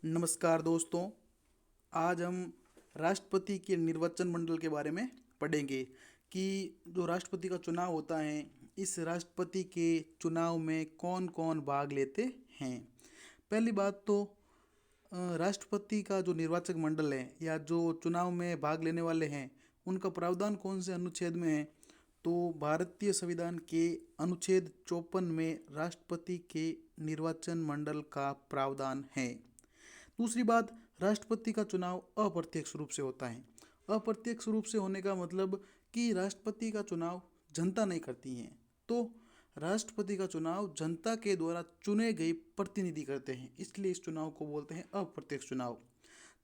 नमस्कार दोस्तों। आज हम राष्ट्रपति के निर्वाचन मंडल के बारे में पढ़ेंगे कि जो राष्ट्रपति का चुनाव होता है, इस राष्ट्रपति के चुनाव में कौन कौन भाग लेते हैं। पहली बात तो राष्ट्रपति का जो निर्वाचक मंडल है या जो चुनाव में भाग लेने वाले हैं, उनका प्रावधान कौन से अनुच्छेद में है। तो भारतीय संविधान के अनुच्छेद 54 में राष्ट्रपति के निर्वाचन मंडल का प्रावधान है। दूसरी बात, राष्ट्रपति का चुनाव अप्रत्यक्ष रूप से होता है। अप्रत्यक्ष रूप से होने का मतलब कि राष्ट्रपति का चुनाव जनता नहीं करती है, तो राष्ट्रपति का चुनाव जनता के द्वारा चुने गए प्रतिनिधि करते हैं, इसलिए इस चुनाव को बोलते हैं अप्रत्यक्ष चुनाव।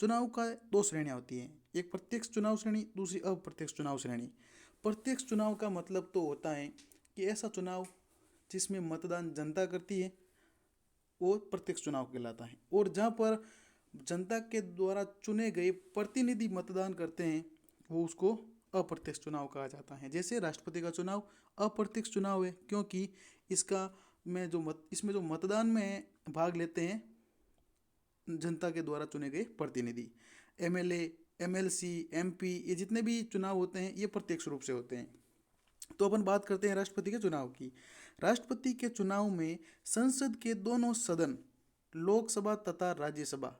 चुनाव का दो श्रेणियाँ होती हैं, एक प्रत्यक्ष चुनाव श्रेणी, दूसरी अप्रत्यक्ष चुनाव श्रेणी। प्रत्यक्ष चुनाव का मतलब तो होता है कि ऐसा चुनाव जिसमें मतदान जनता करती है, वो प्रत्यक्ष चुनाव कहलाता है। और जहाँ पर जनता के द्वारा चुने गए प्रतिनिधि मतदान करते हैं, वो उसको अप्रत्यक्ष चुनाव कहा जाता है। जैसे राष्ट्रपति का चुनाव अप्रत्यक्ष चुनाव है, क्योंकि इसमें जो मतदान में भाग लेते हैं जनता के द्वारा चुने गए प्रतिनिधि, एमएलए, एमएलसी, एमपी, ये जितने भी चुनाव होते हैं ये प्रत्यक्ष रूप से होते हैं। तो अपन बात करते हैं राष्ट्रपति के चुनाव की। राष्ट्रपति के चुनाव में संसद के दोनों सदन, लोकसभा तथा राज्यसभा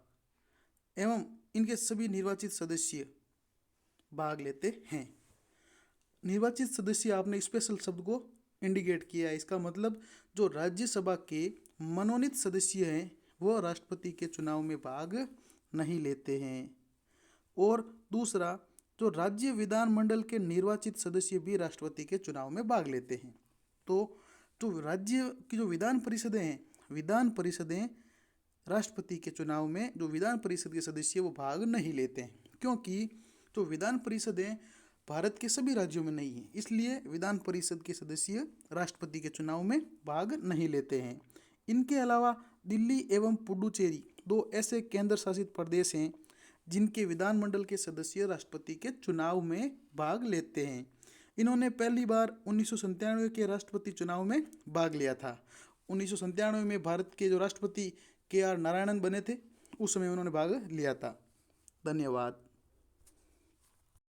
एवं इनके सभी निर्वाचित सदस्य भाग लेते हैं। निर्वाचित सदस्य, आपने स्पेशल शब्द को इंडिकेट किया है, इसका मतलब जो राज्यसभा के मनोनीत सदस्य हैं वो राष्ट्रपति के चुनाव में भाग नहीं लेते हैं। और दूसरा, जो राज्य विधानमंडल के निर्वाचित सदस्य भी राष्ट्रपति के चुनाव में भाग लेते हैं। तो जो राज्य की जो विधान परिषदें हैं, विधान परिषदें राष्ट्रपति के चुनाव में जो विधान परिषद के सदस्य वो भाग नहीं लेते हैं, क्योंकि जो विधान परिषदें भारत के सभी राज्यों में नहीं है, इसलिए विधान परिषद के सदस्य राष्ट्रपति के चुनाव में भाग नहीं लेते हैं। इनके अलावा दिल्ली एवं पुडुचेरी दो ऐसे केंद्र शासित प्रदेश हैं जिनके विधानमंडल के सदस्य राष्ट्रपति के चुनाव में भाग लेते हैं। इन्होंने पहली बार 1997 के राष्ट्रपति चुनाव में भाग लिया था। 1997 में भारत के जो राष्ट्रपति KR नारायणन बने थे, उस समय उन्होंने भाग लिया था। धन्यवाद।